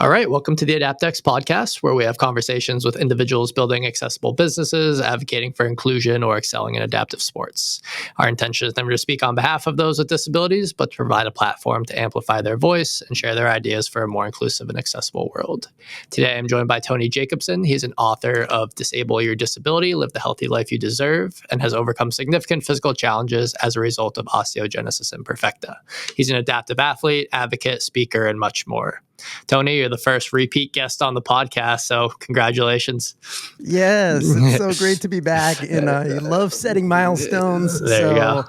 All right, welcome to the AdaptX podcast, where we have conversations with individuals building accessible businesses, advocating for inclusion, or excelling in adaptive sports. Our intention is never to speak on behalf of those with disabilities, but to provide a platform to amplify their voice and share their ideas for a more inclusive and accessible world. Today, I'm joined by Tony Jacobsen. He's an author of Disable Your Disability, Live the Healthy Life You Deserve, and has overcome significant physical challenges as a result of osteogenesis imperfecta. He's an adaptive athlete, advocate, speaker, and much more. Tony, you're the first repeat guest on the podcast, so congratulations. Yes, it's so great to be back, and I love setting milestones. There you go.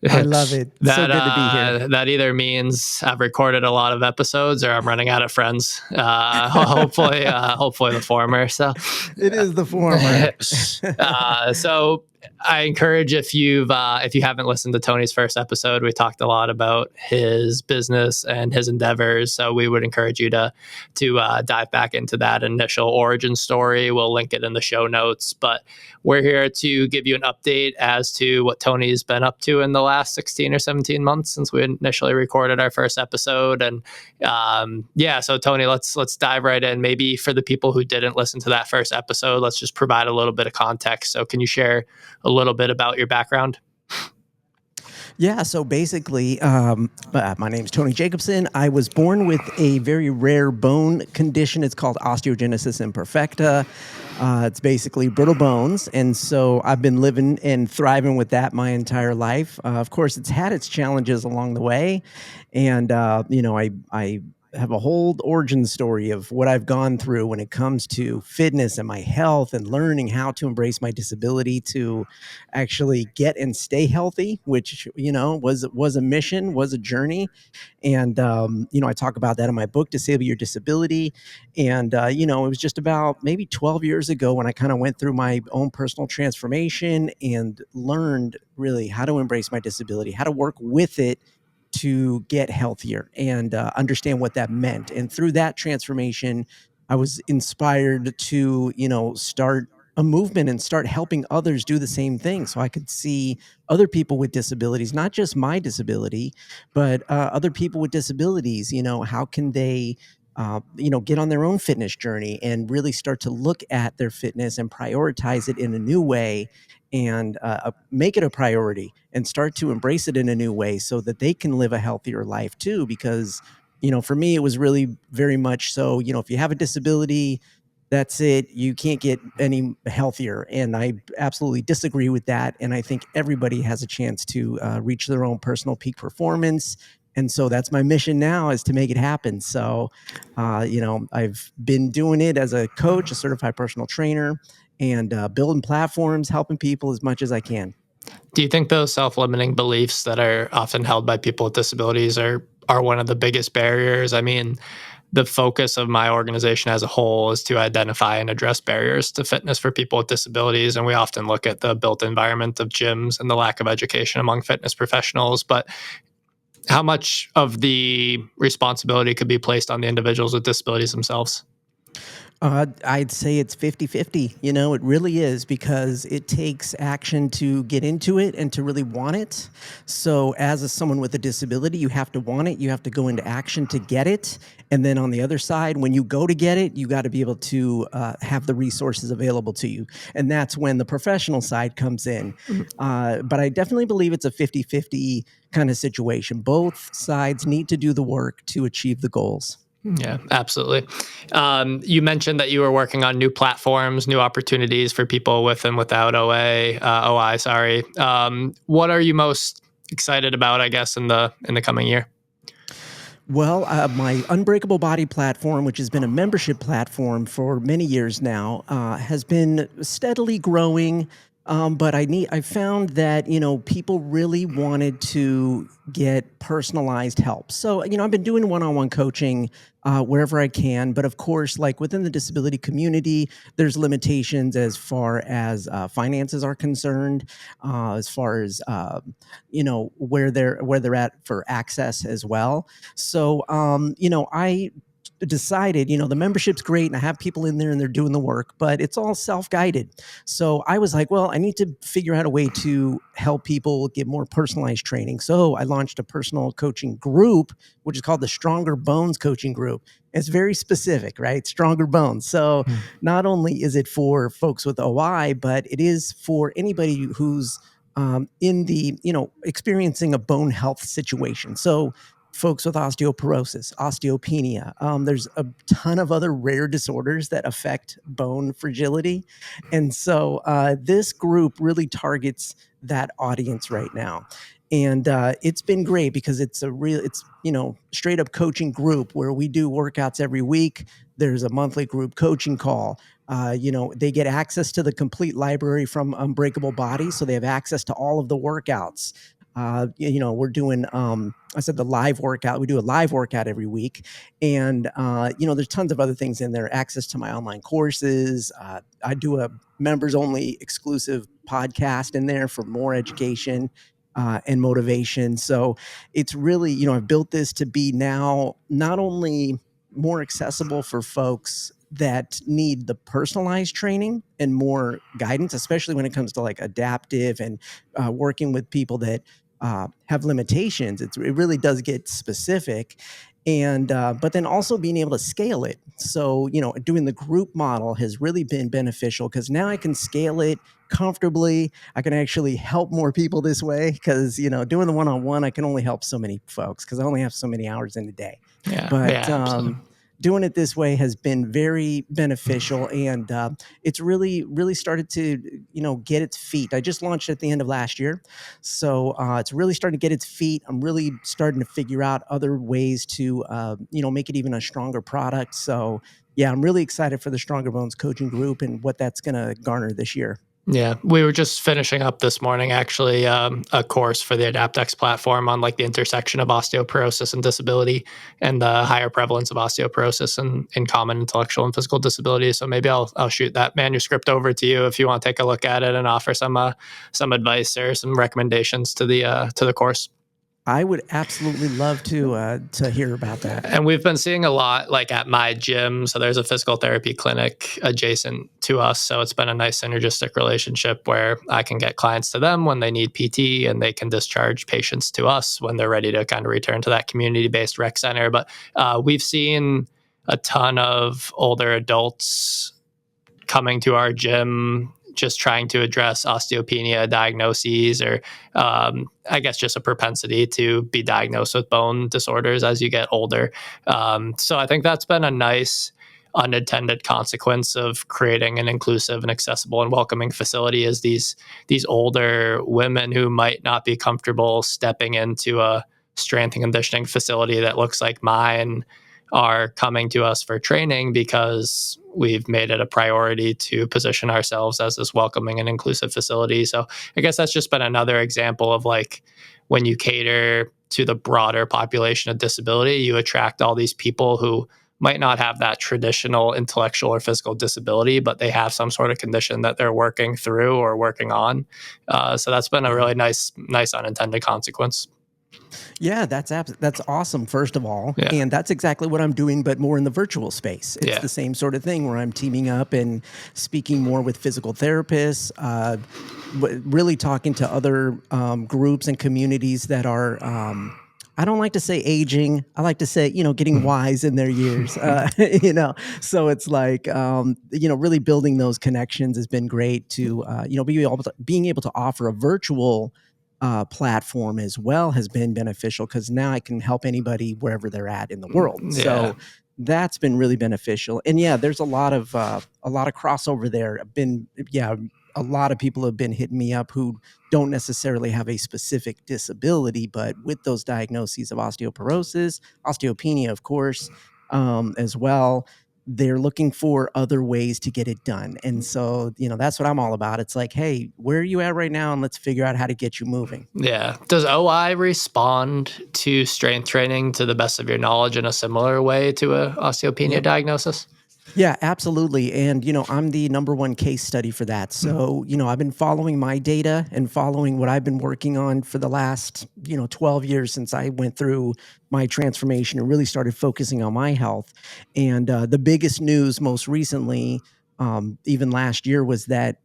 I love it. That, so good to be here. That either means I've recorded a lot of episodes or I'm running out of friends. Hopefully the former. So it is the former. So I encourage, if you haven't listened to Tony's first episode, we talked a lot about his business and his endeavors. So we would encourage you to dive back into that initial origin story. We'll link it in the show notes. But we're here to give you an update as to what Tony's been up to in the last 16 or 17 months since we initially recorded our first episode. And so Tony, let's dive right in. Maybe for the people who didn't listen to that first episode, let's just provide a little bit of context. So can you share a little bit about your background? Yeah, so basically, my name is Tony Jacobsen. I was born with a very rare bone condition. It's called osteogenesis imperfecta. It's basically brittle bones. And so I've been living and thriving with that my entire life. Of course, it's had its challenges along the way. And, I have a whole origin story of what I've gone through when it comes to fitness and my health and learning how to embrace my disability to actually get and stay healthy, which, was a mission, was a journey. And, I talk about that in my book, Disable Your Disability. And, it was just about maybe 12 years ago when I kind of went through my own personal transformation and learned really how to embrace my disability, how to work with it to get healthier and understand what that meant. And through that transformation, I was inspired to, start a movement and start helping others do the same thing. So I could see other people with disabilities, not just my disability, but other people with disabilities, how can they get on their own fitness journey and really start to look at their fitness and prioritize it in a new way and make it a priority and start to embrace it in a new way so that they can live a healthier life too. Because, for me, it was really very much so, if you have a disability, that's it. You can't get any healthier. And I absolutely disagree with that. And I think everybody has a chance to reach their own personal peak performance. And so that's my mission now, is to make it happen. So, I've been doing it as a coach, a certified personal trainer, and building platforms, helping people as much as I can. Do you think those self-limiting beliefs that are often held by people with disabilities are one of the biggest barriers? I mean, the focus of my organization as a whole is to identify and address barriers to fitness for people with disabilities. And we often look at the built environment of gyms and the lack of education among fitness professionals. But how much of the responsibility could be placed on the individuals with disabilities themselves? I'd say it's 50-50. It really is, because it takes action to get into it and to really want it. So as someone with a disability, you have to want it. You have to go into action to get it. And then on the other side, when you go to get it, you got to be able to have the resources available to you. And that's when the professional side comes in. But I definitely believe it's a 50-50 kind of situation. Both sides need to do the work to achieve the goals. Yeah, absolutely. You mentioned that you were working on new platforms, new opportunities for people with and without OI. Sorry. What are you most excited about, I guess, in the coming year? Well, my Unbreakable Body platform, which has been a membership platform for many years now, has been steadily growing. But I found that, people really wanted to get personalized help. So, I've been doing one-on-one coaching wherever I can. But of course, like within the disability community, there's limitations as far as finances are concerned, as far as, where they're at for access as well. So, I decided, the membership's great and I have people in there and they're doing the work, but it's all self-guided. So I was like, well, I need to figure out a way to help people get more personalized training. So I launched a personal coaching group, which is called the Stronger Bones Coaching Group. It's very specific, right? Stronger Bones. So not only is it for folks with OI, but it is for anybody who's in the, experiencing a bone health situation. So folks with osteoporosis, osteopenia. There's a ton of other rare disorders that affect bone fragility. And so this group really targets that audience right now. And it's been great because it's straight up coaching group where we do workouts every week. There's a monthly group coaching call. They get access to the complete library from Unbreakable Body. So they have access to all of the workouts. We're doing, I said the live workout. We do a live workout every week. And, there's tons of other things in there, access to my online courses. I do a members only exclusive podcast in there for more education and motivation. So it's really, I've built this to be now not only more accessible for folks that need the personalized training and more guidance, especially when it comes to like adaptive and working with people that have limitations. It really does get specific. And but then also being able to scale it. So, doing the group model has really been beneficial because now I can scale it comfortably. I can actually help more people this way because, doing the one-on-one, I can only help so many folks because I only have so many hours in a day. Yeah. But doing it this way has been very beneficial, and it's really, really started to, get its feet. I just launched at the end of last year, so it's really starting to get its feet. I'm really starting to figure out other ways to, make it even a stronger product. So yeah, I'm really excited for the Stronger Bones coaching group and what that's going to garner this year. Yeah, we were just finishing up this morning, actually, a course for the AdaptX platform on like the intersection of osteoporosis and disability and the higher prevalence of osteoporosis and in common intellectual and physical disabilities. So maybe I'll shoot that manuscript over to you if you want to take a look at it and offer some advice or some recommendations to the course. I would absolutely love to hear about that. And we've been seeing a lot like at my gym. So there's a physical therapy clinic adjacent to us. So it's been a nice synergistic relationship where I can get clients to them when they need PT and they can discharge patients to us when they're ready to kind of return to that community-based rec center. But we've seen a ton of older adults coming to our gym just trying to address osteopenia diagnoses or I guess just a propensity to be diagnosed with bone disorders as you get older. So I think that's been a nice unintended consequence of creating an inclusive and accessible and welcoming facility is these older women who might not be comfortable stepping into a strength and conditioning facility that looks like mine are coming to us for training because we've made it a priority to position ourselves as this welcoming and inclusive facility. So I guess that's just been another example of like when you cater to the broader population of disability, you attract all these people who might not have that traditional intellectual or physical disability, but they have some sort of condition that they're working through or working on. So that's been a really nice unintended consequence. Yeah, that's awesome, first of all. Yeah. And that's exactly what I'm doing, but more in the virtual space. It's the same sort of thing where I'm teaming up and speaking more with physical therapists, really talking to other groups and communities that are, I don't like to say aging. I like to say, getting wise in their years, so it's like, really building those connections has been great to, being able to offer a virtual platform as well has been beneficial because now I can help anybody wherever they're at in the world. Yeah. So that's been really beneficial. And yeah, there's a lot of crossover there. A lot of people have been hitting me up who don't necessarily have a specific disability, but with those diagnoses of osteoporosis, osteopenia, of course, as well. They're looking for other ways to get it done. And so, that's what I'm all about. It's like, hey, where are you at right now? And let's figure out how to get you moving. Yeah. Does OI respond to strength training to the best of your knowledge in a similar way to a osteopenia diagnosis? Yeah, absolutely. And, I'm the number one case study for that. So, I've been following my data and following what I've been working on for the last, 12 years since I went through my transformation and really started focusing on my health. And the biggest news most recently, even last year, was that,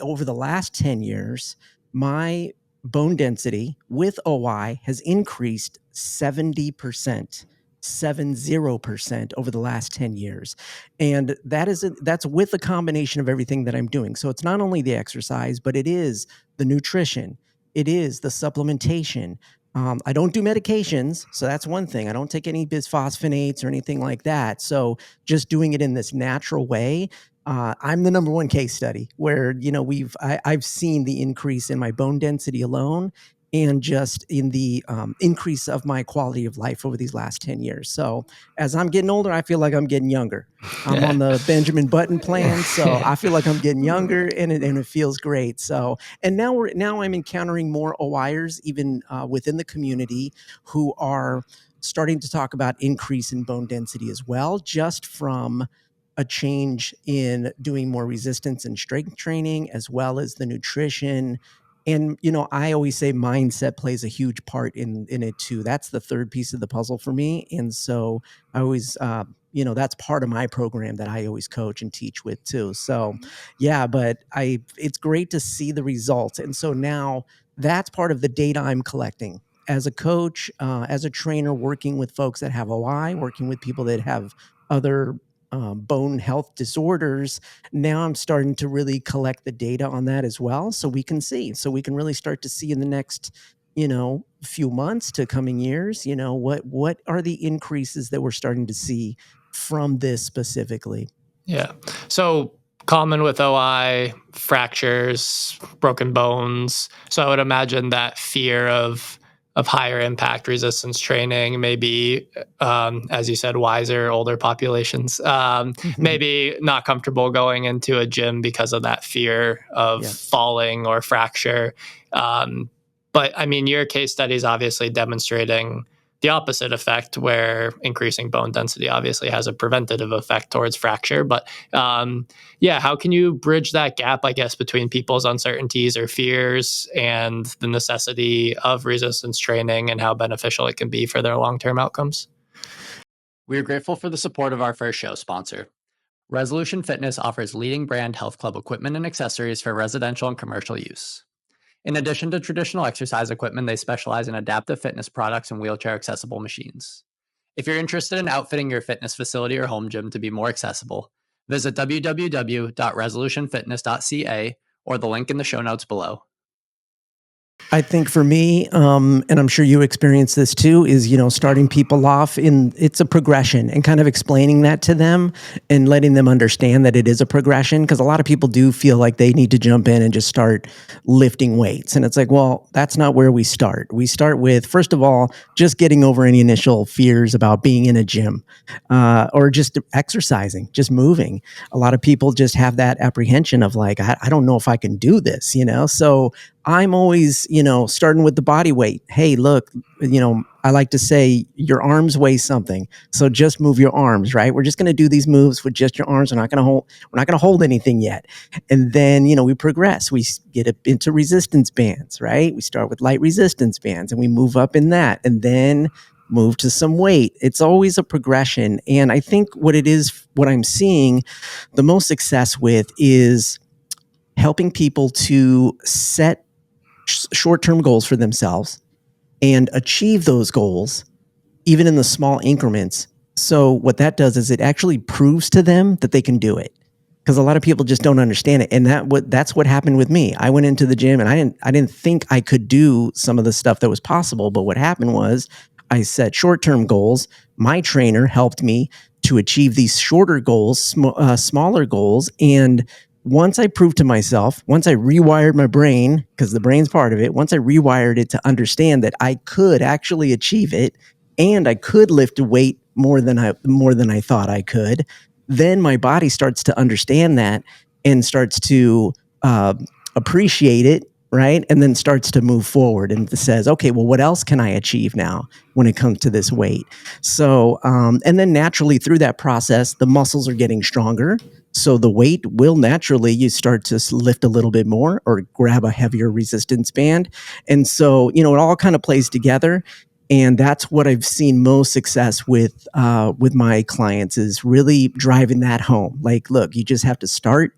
over the last 10 years, my bone density with OI has increased 70%. 70% over the last 10 years. And that's with a combination of everything that I'm doing. So it's not only the exercise, but it is the nutrition, it is the supplementation. I don't do medications, so that's one thing. I don't take any bisphosphonates or anything like that. So just doing it in this natural way. I'm the number one case study where I've seen the increase in my bone density alone, and just in the increase of my quality of life over these last 10 years. So as I'm getting older, I feel like I'm getting younger. I'm Yeah. on the Benjamin Button plan, so I feel like I'm getting younger, and it feels great. So, and now I'm encountering more OIers even within the community who are starting to talk about increase in bone density as well, just from a change in doing more resistance and strength training, as well as the nutrition. And I always say mindset plays a huge part in it too. That's the third piece of the puzzle for me. And so I always that's part of my program that I always coach and teach with too. So yeah, but it's great to see the results. And so now that's part of the data I'm collecting as a coach, as a trainer, working with folks that have OI, working with people that have other bone health disorders. Now I'm starting to really collect the data on that as well, so we can really start to see in the next few months to coming years, what are the increases that we're starting to see from this specifically. Yeah. So common with OI, fractures, broken bones. So I would imagine that fear of higher impact resistance training, maybe, as you said, wiser, older populations, maybe not comfortable going into a gym because of that fear of Yes. falling or fracture. But I mean, your case study is obviously demonstrating the opposite effect, where increasing bone density obviously has a preventative effect towards fracture. But yeah, how can you bridge that gap, I guess, between people's uncertainties or fears and the necessity of resistance training and how beneficial it can be for their long-term outcomes? We are grateful for the support of our first show sponsor. Resolution Fitness offers leading brand health club equipment and accessories for residential and commercial use. In addition to traditional exercise equipment, they specialize in adaptive fitness products and wheelchair accessible machines. If you're interested in outfitting your fitness facility or home gym to be more accessible, visit www.resolutionfitness.ca or the link in the show notes below. I think for me, and I'm sure you experience this too, is starting people off it's a progression, and kind of explaining that to them and letting them understand that it is a progression, because a lot of people do feel like they need to jump in and just start lifting weights, and it's like, well, that's not where we start. We start with, first of all, just getting over any initial fears about being in a gym, or just exercising, just moving. A lot of people just have that apprehension of like, I don't know if I can do this, so I'm always, starting with the body weight. Hey, look, I like to say your arms weigh something. So just move your arms, right? We're just going to do these moves with just your arms. We're not going to hold anything yet. And then, we progress. We get into resistance bands, right? We start with light resistance bands and we move up in that, and then move to some weight. It's always a progression. And I think what I'm seeing the most success with is helping people to set short-term goals for themselves and achieve those goals even in the small increments. So what that does is it actually proves to them that they can do it, because a lot of people just don't understand it. And that's what happened with me. I went into the gym and I didn't think I could do some of the stuff that was possible, but what happened was I set short-term goals. My trainer helped me to achieve these shorter goals, smaller goals, and once I proved to myself, once I rewired my brain, because the brain's part of it, once I rewired it to understand that I could actually achieve it and I could lift a weight more than I thought I could, then my body starts to understand that and starts to appreciate it right? And then starts to move forward and says, okay, well, what else can I achieve now when it comes to this weight? So, and then naturally through that process, the muscles are getting stronger. So the weight will naturally, you start to lift a little bit more or grab a heavier resistance band. And so, it all kind of plays together. And that's what I've seen most success with my clients, is really driving that home. Like, look, you just have to start.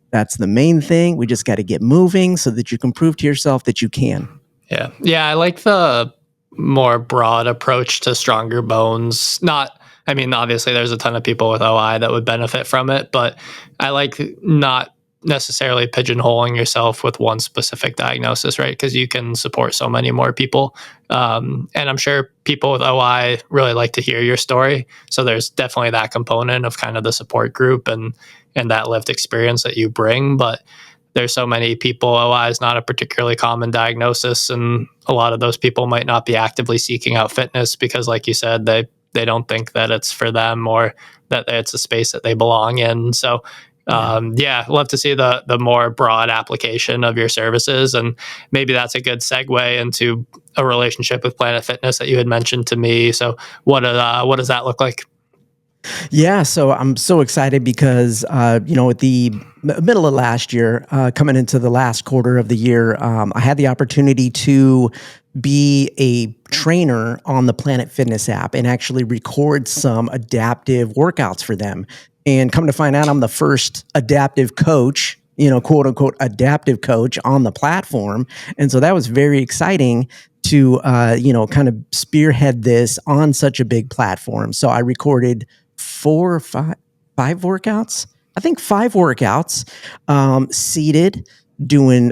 That's the main thing. We just got to get moving so that you can prove to yourself that you can. Yeah, I like the more broad approach to stronger bones. Obviously there's a ton of people with OI that would benefit from it, but I like not necessarily pigeonholing yourself with one specific diagnosis, right? Because you can support so many more people. And I'm sure people with OI really like to hear your story. So there's definitely that component of kind of the support group and that lived experience that you bring. But there's so many people, OI is not a particularly common diagnosis, and a lot of those people might not be actively seeking out fitness because, like you said, they don't think that it's for them or that it's a space that they belong in. So love to see the more broad application of your services, and maybe that's a good segue into a relationship with Planet Fitness that you had mentioned to me. So what does that look like? Yeah, so I'm so excited because, at the middle of last year, coming into the last quarter of the year, I had the opportunity to be a trainer on the Planet Fitness app and actually record some adaptive workouts for them. And come to find out, I'm the first adaptive coach, quote unquote, adaptive coach on the platform. And so that was very exciting to, kind of spearhead this on such a big platform. So I recorded five workouts. I think 5 workouts, seated, doing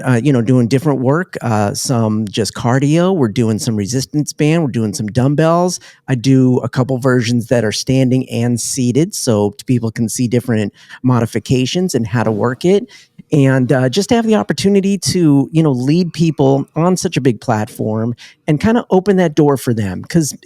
different work. Some just cardio. We're doing some resistance band. We're doing some dumbbells. I do a couple versions that are standing and seated, so people can see different modifications and how to work it. And just to have the opportunity to, lead people on such a big platform and kind of open that door for them, because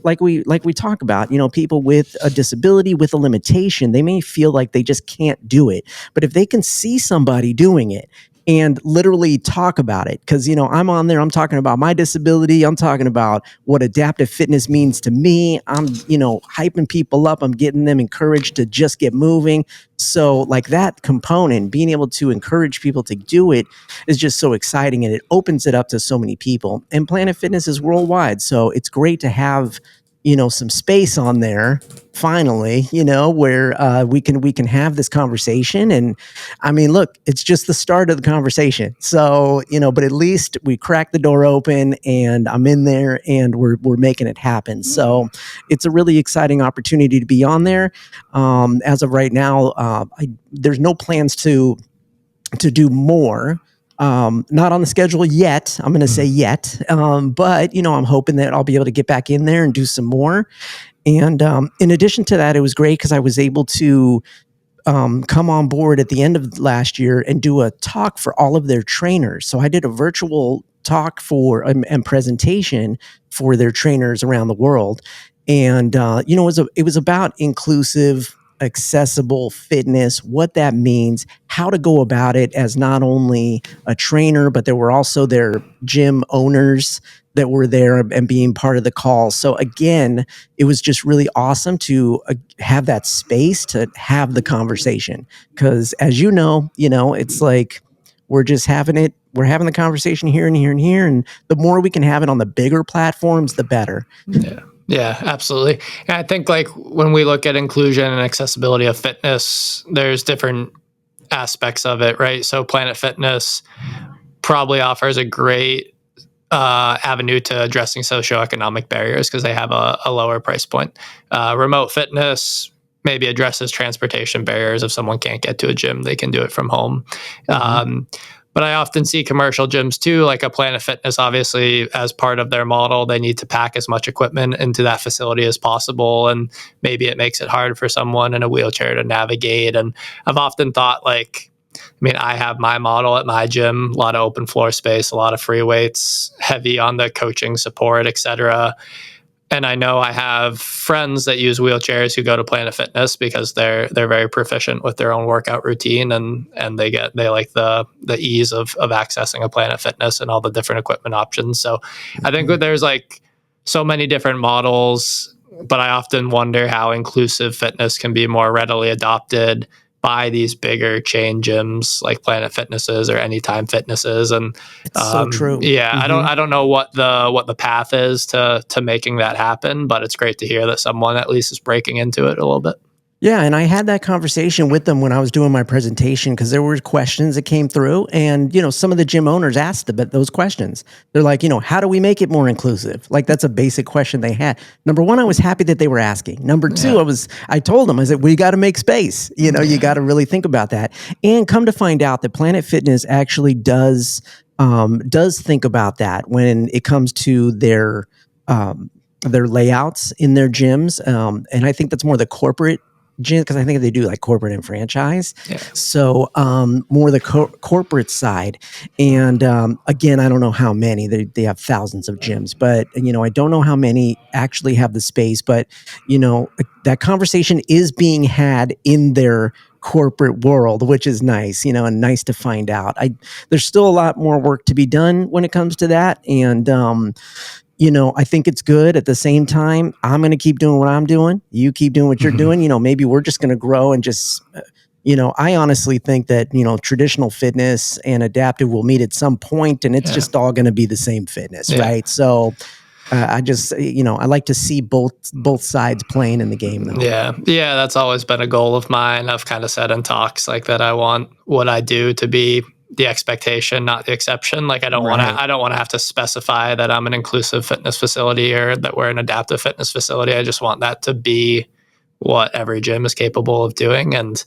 like we talk about, people with a disability, with a limitation, they may feel like they just can't do it. But if they can see somebody doing it and literally talk about it, because I'm on there, I'm talking about my disability, I'm talking about what adaptive fitness means to me, I'm hyping people up, I'm getting them encouraged to just get moving. So like that component, being able to encourage people to do it, is just so exciting, and it opens it up to so many people. And Planet Fitness is worldwide, so it's great to have some space on there finally, where we can have this conversation. And I mean, look, it's just the start of the conversation. So, but at least we cracked the door open and I'm in there and we're making it happen. So it's a really exciting opportunity to be on there. As of right now, there's no plans to do more. Not on the schedule yet. I'm going to say yet. But, I'm hoping that I'll be able to get back in there and do some more. And in addition to that, it was great because I was able to come on board at the end of last year and do a talk for all of their trainers. So I did a virtual talk and presentation for their trainers around the world. And, it was about inclusive, accessible fitness, what that means, how to go about it as not only a trainer, but there were also their gym owners that were there and being part of the call. So again, it was just really awesome to have that space to have the conversation. Because as it's like we're just having it. We're having the conversation here and here and here. And the more we can have it on the bigger platforms, the better. Yeah, absolutely. And I think like when we look at inclusion and accessibility of fitness, there's different aspects of it, right? So Planet Fitness probably offers a great avenue to addressing socioeconomic barriers because they have a lower price point. Remote fitness maybe addresses transportation barriers. If someone can't get to a gym, they can do it from home. Mm-hmm. But I often see commercial gyms too, like a Planet Fitness, obviously, as part of their model, they need to pack as much equipment into that facility as possible. And maybe it makes it hard for someone in a wheelchair to navigate. And I've often thought I have my model at my gym, a lot of open floor space, a lot of free weights, heavy on the coaching support, etc. And I know I have friends that use wheelchairs who go to Planet Fitness because they're very proficient with their own workout routine, and they like the ease of accessing a Planet Fitness and all the different equipment options. So I think that there's like so many different models, but I often wonder how inclusive fitness can be more readily adopted by these bigger chain gyms like Planet Fitnesses or Anytime Fitnesses. And It's so true. yeah, I don't know what the path is to making that happen, but it's great to hear that someone at least is breaking into it a little bit. Yeah, and I had that conversation with them when I was doing my presentation because there were questions that came through, and some of the gym owners asked those questions. They're like, how do we make it more inclusive? Like that's a basic question they had. Number one, I was happy that they were asking. Number two, I told them, I said, we got to make space. You got to really think about that. And come to find out that Planet Fitness actually does think about that when it comes to their layouts in their gyms, and I think that's more the corporate gym, because I think they do like corporate and franchise. Yeah. So more the corporate side. And again, I don't know how many. They have thousands of gyms, but I don't know how many actually have the space. But that conversation is being had in their corporate world, which is nice, and nice to find out. There's still a lot more work to be done when it comes to that. And I think it's good. At the same time, I'm going to keep doing what I'm doing. You keep doing what you're doing. Maybe we're just going to grow and just, I honestly think that, traditional fitness and adaptive will meet at some point, and it's just all going to be the same fitness, right? So I just, I like to see both sides playing in the game, though. Yeah, that's always been a goal of mine. I've kind of said in talks like that I want what I do to be the expectation, not the exception. Like I don't want to have to specify that I'm an inclusive fitness facility or that we're an adaptive fitness facility. I just want that to be what every gym is capable of doing. And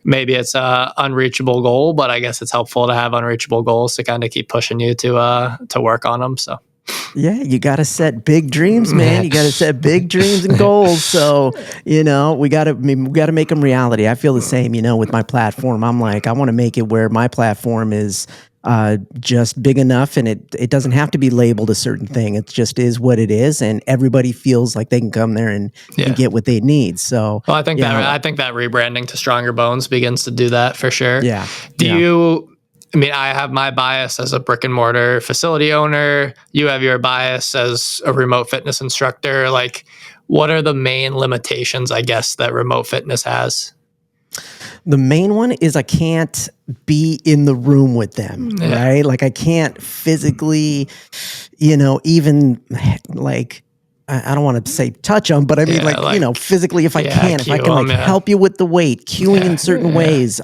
maybe it's a unreachable goal, but I guess it's helpful to have unreachable goals to kind of keep pushing you to work on them. So yeah, you got to set big dreams, man. You got to set big dreams and goals. So, we got to make them reality. I feel the same, with my platform. I'm like, I want to make it where my platform is just big enough, and it doesn't have to be labeled a certain thing. It just is what it is, and everybody feels like they can come there and get what they need. So, well, I think that rebranding to Stronger Bones begins to do that for sure. Yeah. I have my bias as a brick and mortar facility owner. You have your bias as a remote fitness instructor. Like, what are the main limitations, I guess, that remote fitness has? The main one is I can't be in the room with them, right? Like I can't physically, even like, I don't want to say touch them, but I mean, physically, if I can help you with the weight, cueing in certain ways,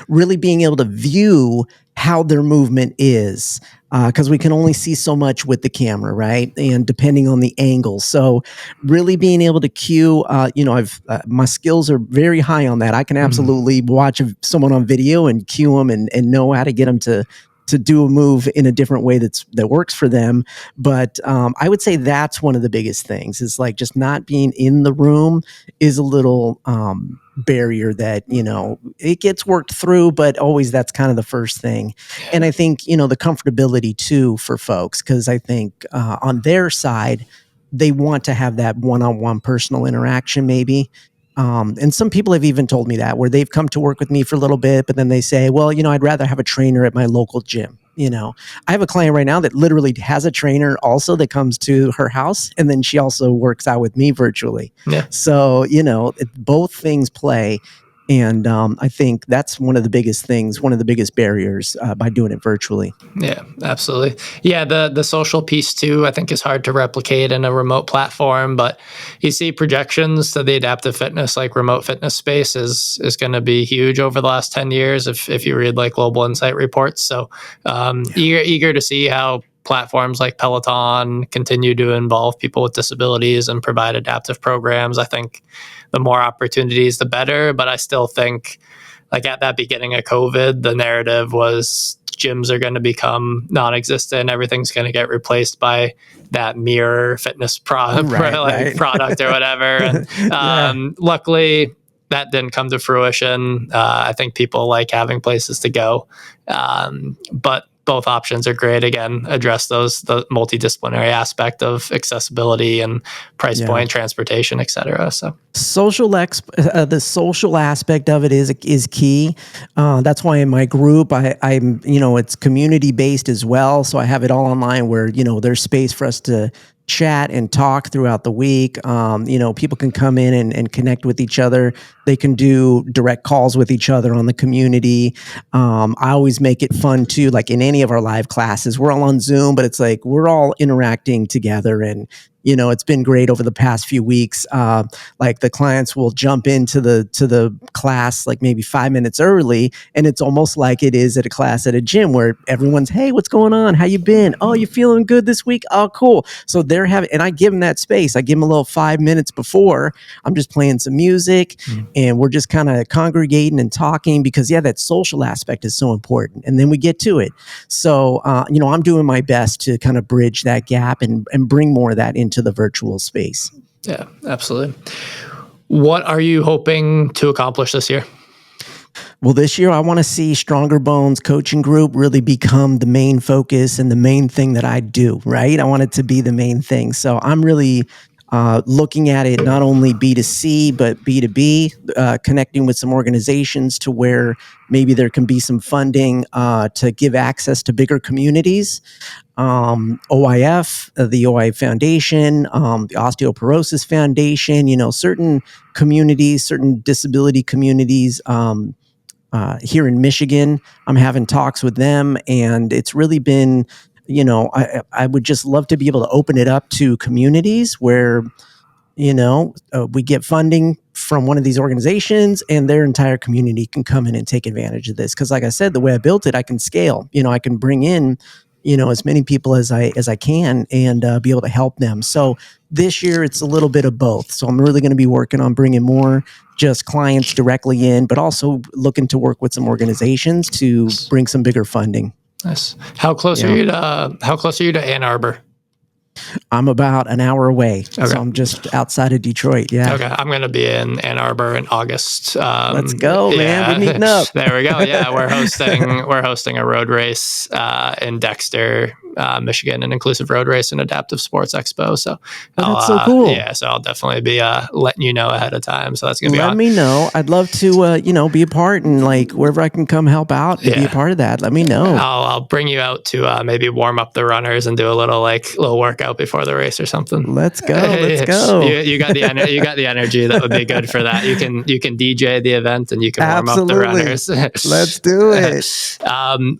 really being able to view how their movement is, because we can only see so much with the camera, right? And depending on the angle. So really being able to cue, my skills are very high on that. I can absolutely watch someone on video and cue them and know how to get them to do a move in a different way that works for them. But I would say that's one of the biggest things is like just not being in the room is a little barrier that, it gets worked through, but always that's kind of the first thing. And I think, the comfortability too for folks, because I think on their side, they want to have that one-on-one personal interaction maybe. And some people have even told me that where they've come to work with me for a little bit, but then they say, well, I'd rather have a trainer at my local gym. I have a client right now that literally has a trainer also that comes to her house, and then she also works out with me virtually. Yeah. So, both things play. And I think that's one of the biggest things, one of the biggest barriers by doing it virtually. Yeah, absolutely. Yeah, the social piece too, I think is hard to replicate in a remote platform, but you see projections to the adaptive fitness, like remote fitness space is going to be huge over the last 10 years if you read like Global Insight reports. So eager to see how platforms like Peloton continue to involve people with disabilities and provide adaptive programs. I think the more opportunities, the better. But I still think, like at that beginning of COVID, the narrative was gyms are going to become non-existent. Everything's going to get replaced by that mirror fitness product or whatever. And luckily, that didn't come to fruition. I think people like having places to go. But both options are great. Again, address the multidisciplinary aspect of accessibility and price point, transportation, etc. So the social aspect of it is key. That's why in my group, I'm it's community based as well. So I have it all online where there's space for us to chat and talk throughout the week. People can come in and connect with each other. They can do direct calls with each other on the community. I always make it fun too. Like in any of our live classes, we're all on Zoom, but it's like we're all interacting together, and it's been great over the past few weeks. Like the clients will jump into the class like maybe 5 minutes early, and it's almost like it is at a class at a gym where everyone's, hey, what's going on? How you been? Oh, you feeling good this week? Oh, cool. So they're having, and I give them that space. I give them a little 5 minutes before. I'm just playing some music, and we're just kind of congregating and talking because that social aspect is so important. And then we get to it. So I'm doing my best to kind of bridge that gap and bring more of that into the virtual space. Yeah, absolutely. What are you hoping to accomplish this year? Well, this year I want to see Stronger Bones Coaching Group really become the main focus and the main thing that I do, right? I want it to be the main thing. So I'm really looking at it not only B2C, but B2B, connecting with some organizations to where maybe there can be some funding to give access to bigger communities. OIF, the OI Foundation, the Osteoporosis Foundation, certain communities, certain disability communities here in Michigan. I'm having talks with them, and it's really been, I would just love to be able to open it up to communities where, we get funding from one of these organizations and their entire community can come in and take advantage of this. Because like I said, the way I built it, I can scale, I can bring in, as many people as I can and be able to help them. So this year it's a little bit of both. So I'm really going to be working on bringing more just clients directly in, but also looking to work with some organizations to bring some bigger funding. Nice. How close are you to Ann Arbor? I'm about an hour away, so I'm just outside of Detroit. Yeah. Okay, I'm going to be in Ann Arbor in August. Let's go, man. We're meeting up. There we go. Yeah, we're hosting a road race in Dexter, Michigan, an inclusive road race and adaptive sports expo. So that's so cool. Yeah, so I'll definitely be letting you know ahead of time. So that's going to be. Let me know. I'd love to be a part, and like wherever I can come help out and be a part of that. Let me know. I'll bring you out to maybe warm up the runners and do a little workout before the race or something. Let's go. Let's go. You got the energy that would be good for that. You can DJ the event and you can warm up the runners. Let's do it.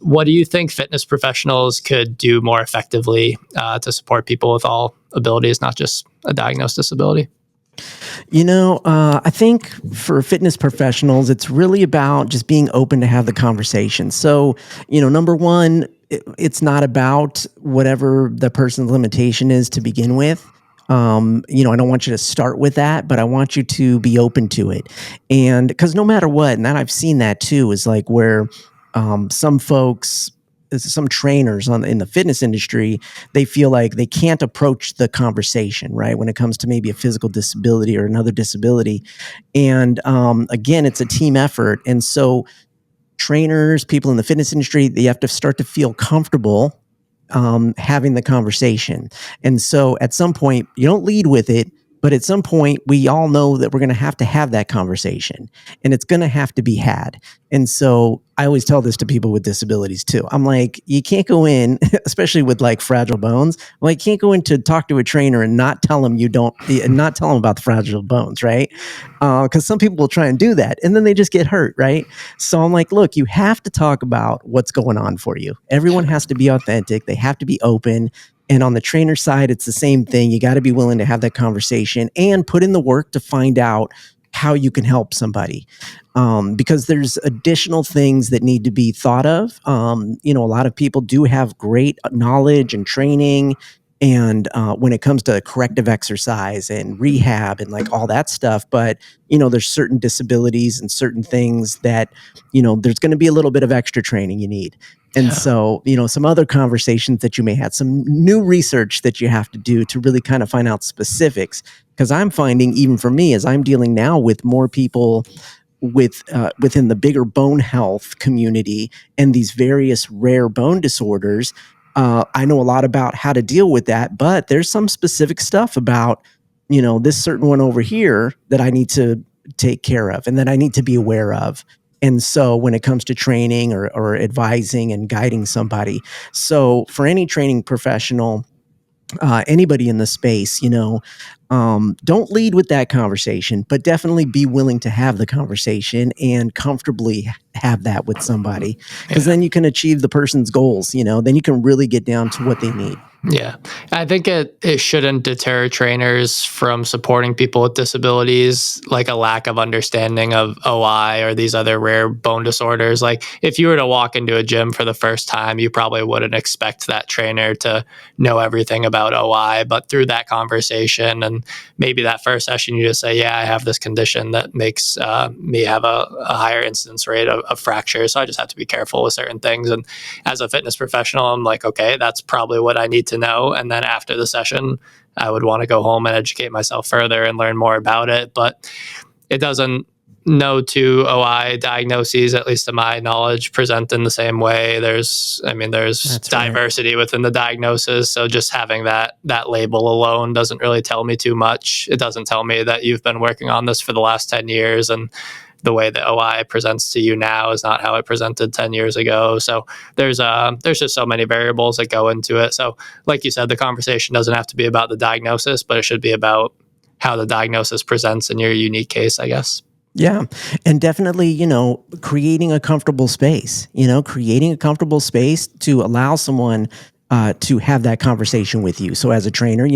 What do you think fitness professionals could do more effectively to support people with all abilities, not just a diagnosed disability? I think for fitness professionals, it's really about just being open to have the conversation. So, number one, it's not about whatever the person's limitation is to begin with. I don't want you to start with that, but I want you to be open to it. And because no matter what, and that I've seen that too, is like where some folks, some trainers in the fitness industry, they feel like they can't approach the conversation, right? When it comes to maybe a physical disability or another disability. And again, it's a team effort. And so trainers, people in the fitness industry, they have to start to feel comfortable having the conversation. And so at some point, you don't lead with it, but at some point, we all know that we're going to have that conversation, and it's going to have to be had. And so I always tell this to people with disabilities too. I'm like, you can't go in, especially with like fragile bones. I'm like, you can't go in to talk to a trainer and not tell them not tell them about the fragile bones, right? Because some people will try and do that, and then they just get hurt, right? So I'm like, look, you have to talk about what's going on for you. Everyone has to be authentic. They have to be open. And on the trainer side, it's the same thing. You got to be willing to have that conversation and put in the work to find out how you can help somebody. Because there's additional things that need to be thought of. A lot of people do have great knowledge and training. And when it comes to corrective exercise and rehab and like all that stuff, but, there's certain disabilities and certain things that, there's going to be a little bit of extra training you need. And so, some other conversations that you may have, some new research that you have to do to really kind of find out specifics. Because I'm finding, even for me, as I'm dealing now with more people within the bigger bone health community and these various rare bone disorders. I know a lot about how to deal with that, but there's some specific stuff about, this certain one over here that I need to take care of and that I need to be aware of. And so when it comes to training or advising and guiding somebody, so for any training professional, anybody in the space, don't lead with that conversation, but definitely be willing to have the conversation and comfortably have that with somebody, because then you can achieve the person's goals. Then you can really get down to what they need. Yeah, I think it shouldn't deter trainers from supporting people with disabilities, like a lack of understanding of OI or these other rare bone disorders. Like if you were to walk into a gym for the first time, you probably wouldn't expect that trainer to know everything about OI. But through that conversation and maybe that first session, you just say, yeah, I have this condition that makes me have a higher incidence rate of fractures. So I just have to be careful with certain things. And as a fitness professional, I'm like, okay, that's probably what I need to know. And then after the session, I would want to go home and educate myself further and learn more about it. But it doesn't, no two OI diagnoses, at least to my knowledge, present in the same way. There's That's diversity within the diagnosis. So just having that label alone doesn't really tell me too much. It doesn't tell me that you've been working on this for the last 10 years and the way that OI presents to you now is not how it presented 10 years ago. So there's just so many variables that go into it. So like you said, the conversation doesn't have to be about the diagnosis, but it should be about how the diagnosis presents in your unique case, I guess. Yeah. And definitely, creating a comfortable space, to allow someone to have that conversation with you. So as a trainer,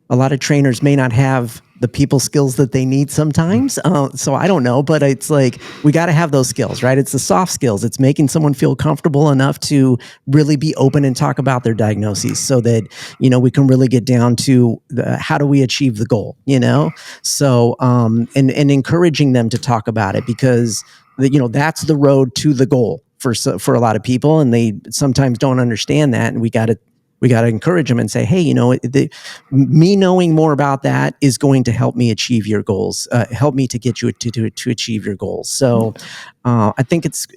a lot of trainers may not have the people skills that they need sometimes. So I don't know, but it's like, we got to have those skills, right? It's the soft skills. It's making someone feel comfortable enough to really be open and talk about their diagnoses so that, we can really get down to how do we achieve the goal, So, and encouraging them to talk about it, because that's the road to the goal for a lot of people. And they sometimes don't understand that. And we got to encourage them and say, hey, me knowing more about that is going to help me achieve your goals, help me to get you to achieve your goals. So I think it's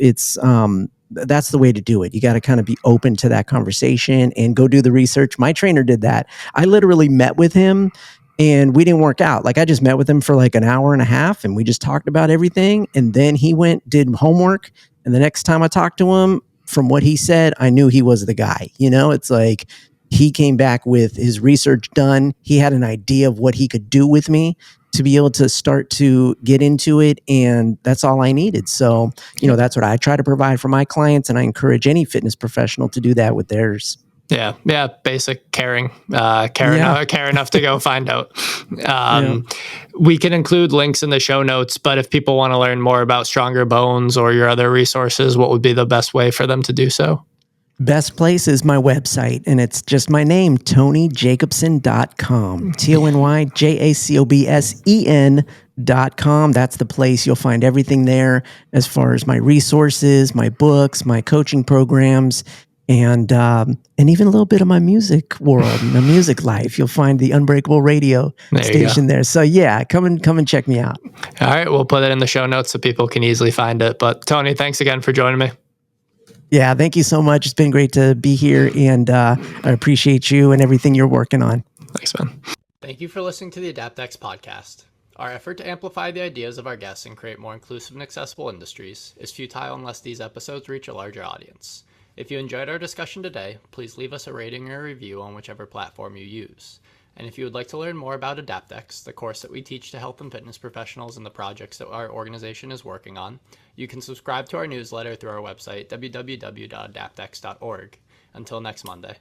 that's the way to do it. You got to kind of be open to that conversation and go do the research. My trainer did that. I literally met with him and we didn't work out. Like I just met with him for like an hour and a half and we just talked about everything. And then he did homework. And the next time I talked to him, from what he said, I knew he was the guy. It's like he came back with his research done. He had an idea of what he could do with me to be able to start to get into it. And that's all I needed. So, that's what I try to provide for my clients. And I encourage any fitness professional to do that with theirs. Yeah. Basic caring, care enough to go find out. We can include links in the show notes, but if people want to learn more about Stronger Bones or your other resources, what would be the best way for them to do so? Best place is my website, and it's just my name, TonyJacobsen.com. TonyJacobsen.com. That's the place. You'll find everything there as far as my resources, my books, my coaching programs, and even a little bit of my music world, my music life. You'll find the Unbreakable Radio station there. So yeah, come and check me out. All right, we'll put it in the show notes so people can easily find it. But Tony, thanks again for joining me. Yeah, thank you so much. It's been great to be here, and I appreciate you and everything you're working on. Thanks, man. Thank you for listening to the AdaptX podcast. Our effort to amplify the ideas of our guests and create more inclusive and accessible industries is futile unless these episodes reach a larger audience. If you enjoyed our discussion today, please leave us a rating or a review on whichever platform you use. And if you would like to learn more about AdaptX, the course that we teach to health and fitness professionals and the projects that our organization is working on, you can subscribe to our newsletter through our website, www.adaptx.org. Until next Monday.